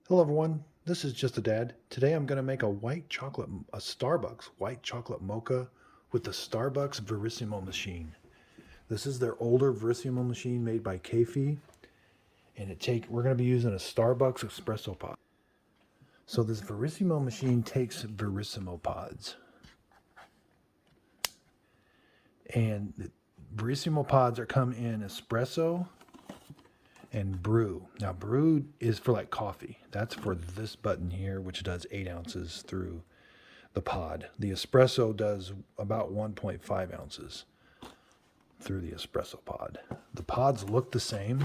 Hello everyone, this is Just a Dad. Today I'm going to make a Starbucks white chocolate mocha with the Starbucks Verismo machine. This is their older Verismo machine made by KEFEE, and we're going to be using a Starbucks espresso pod. So this Verismo machine takes Verismo pods, and the Verismo pods come in espresso and brew. Now brew is for like coffee. That's for this button here, which does 8 ounces through the pod. The espresso does about 1.5 ounces through the espresso pod. The pods look the same.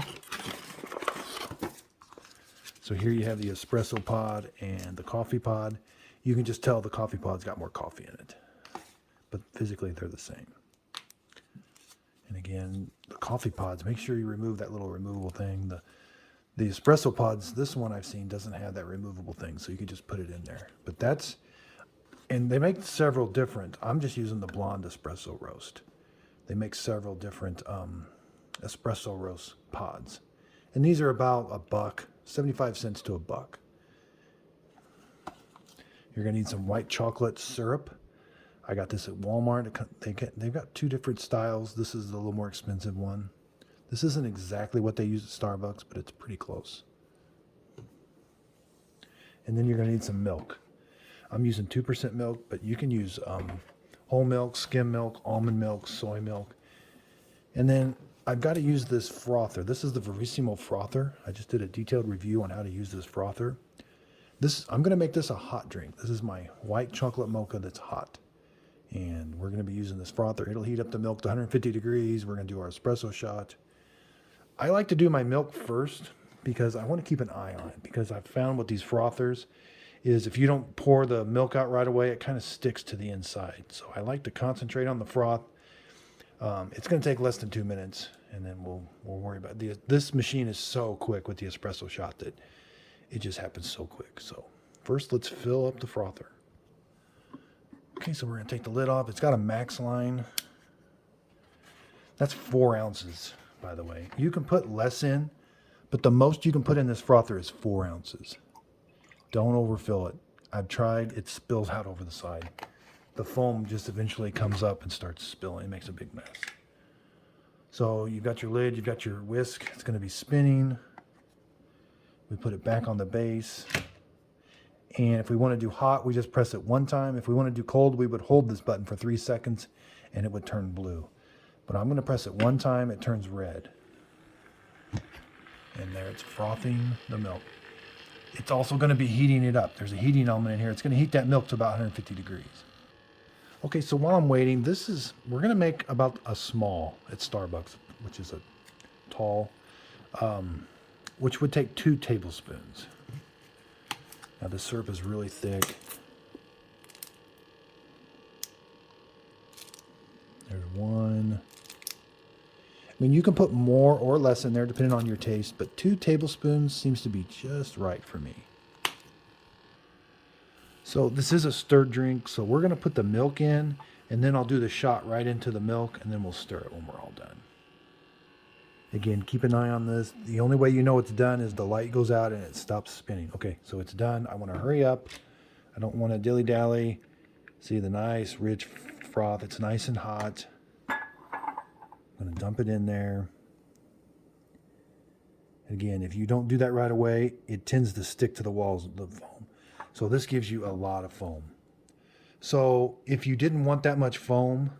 So here you have the espresso pod and the coffee pod. You can just tell the coffee pod's got more coffee in it, but physically they're the same. And again, the coffee pods, make sure you remove that little removable thing. The espresso pods, this one I've seen doesn't have that removable thing, so you can just put it in there. But and they make several different. I'm just using the blonde espresso roast. They make several different espresso roast pods. And these are about $1, 75 cents to $1. You're gonna need some white chocolate syrup. I got this at Walmart. They've got 2 different styles. This is the little more expensive one. This isn't exactly what they use at Starbucks, but it's pretty close. And then you're gonna need some milk. I'm using 2% milk, but you can use whole milk, skim milk, almond milk, soy milk. And then I've got to use this frother. This is the Verismo frother. I just did a detailed review on how to use this frother. I'm going to make this a hot drink. This is my white chocolate mocha that's hot. And we're going to be using this frother. It'll heat up the milk to 150 degrees. We're going to do our espresso shot. I like to do my milk first because I want to keep an eye on it, because I've found with these frothers is if you don't pour the milk out right away, it kind of sticks to the inside. So I like to concentrate on the froth. It's going to take less than 2 minutes, and then we'll worry about it. This machine is so quick with the espresso shot that it just happens so quick. So first, let's fill up the frother. Okay, so we're going to take the lid off. It's got a max line. That's 4 ounces, by the way. You can put less in, but the most you can put in this frother is 4 ounces. Don't overfill it. I've tried, it spills out over the side. The foam just eventually comes up and starts spilling. It makes a big mess. So you've got your lid, you've got your whisk. It's going to be spinning. We put it back on the base. And if we want to do hot, we just press it 1 time. If we want to do cold, we would hold this button for 3 seconds and it would turn blue. But I'm going to press it 1 time, it turns red. And there it's frothing the milk. It's also going to be heating it up. There's a heating element in here. It's going to heat that milk to about 150 degrees. Okay, so while I'm waiting, we're going to make about a small at Starbucks, which is a tall, which would take 2 tablespoons. Now the syrup is really thick. There's 1. I mean, you can put more or less in there depending on your taste, but 2 tablespoons seems to be just right for me. So this is a stirred drink, so we're going to put the milk in, and then I'll do the shot right into the milk, and then we'll stir it when we're all done. Again, keep an eye on this. The only way you know it's done is the light goes out and it stops spinning. Okay, so it's done. I want to hurry up. I don't want to dilly-dally. See the nice, rich froth. It's nice and hot. I'm going to dump it in there. Again, if you don't do that right away, it tends to stick to the walls of the foam. So this gives you a lot of foam. So if you didn't want that much foam,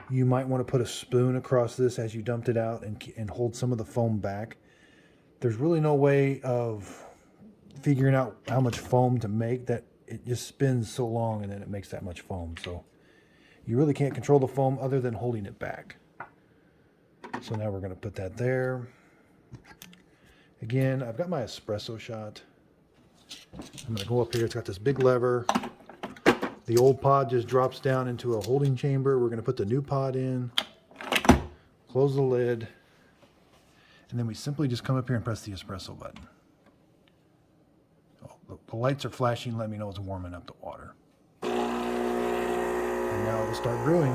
you might want to put a spoon across this as you dumped it out and hold some of the foam back. There's really no way of figuring out how much foam to make that it just spins so long and then it makes that much foam. So you really can't control the foam other than holding it back. So now we're going to put that there. Again, I've got my espresso shot. I'm going to go up here. It's got this big lever. The old pod just drops down into a holding chamber. We're going to put the new pod in, close the lid, and then we simply just come up here and press the espresso button. Oh, the lights are flashing. Let me know it's warming up the water. And now it'll start brewing.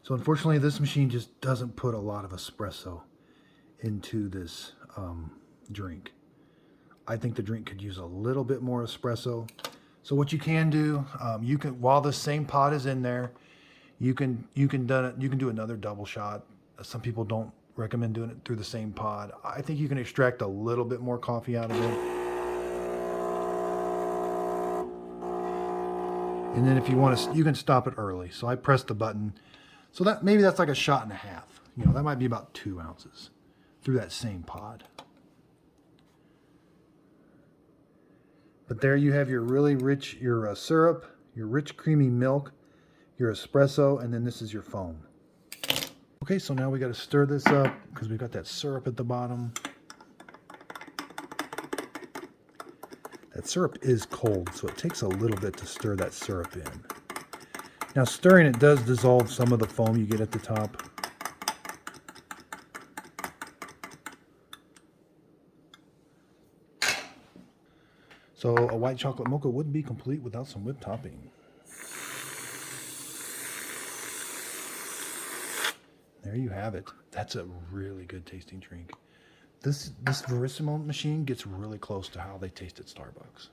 So unfortunately, this machine just doesn't put a lot of espresso into this drink. I think the drink could use a little bit more espresso. So what you can do, you can, while the same pot is in there, you can do another double shot. Some people don't recommend doing it through the same pod. I think you can extract a little bit more coffee out of it. And then if you want to, you can stop it early. So I press the button. So that maybe that's like a shot and a half. You know, that might be about 2 ounces through that same pod. But there you have your really rich, your syrup, your rich creamy milk, your espresso, and then this is your foam. Okay, so now we got to stir this up because we got that syrup at the bottom. That syrup is cold, so it takes a little bit to stir that syrup in. Now stirring it does dissolve some of the foam you get at the top. So a white chocolate mocha wouldn't be complete without some whipped topping. There you have it. That's a really good tasting drink. This Verismo machine gets really close to how they taste at Starbucks.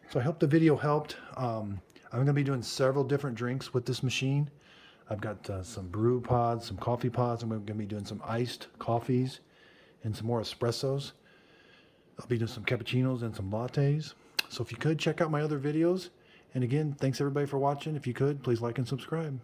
So I hope the video helped. I'm going to be doing several different drinks with this machine. I've got some brew pods, some coffee pods. I'm going to be doing some iced coffees and some more espressos. I'll be doing some cappuccinos and some lattes. So if you could, check out my other videos. And again, thanks everybody for watching. If you could, please like and subscribe.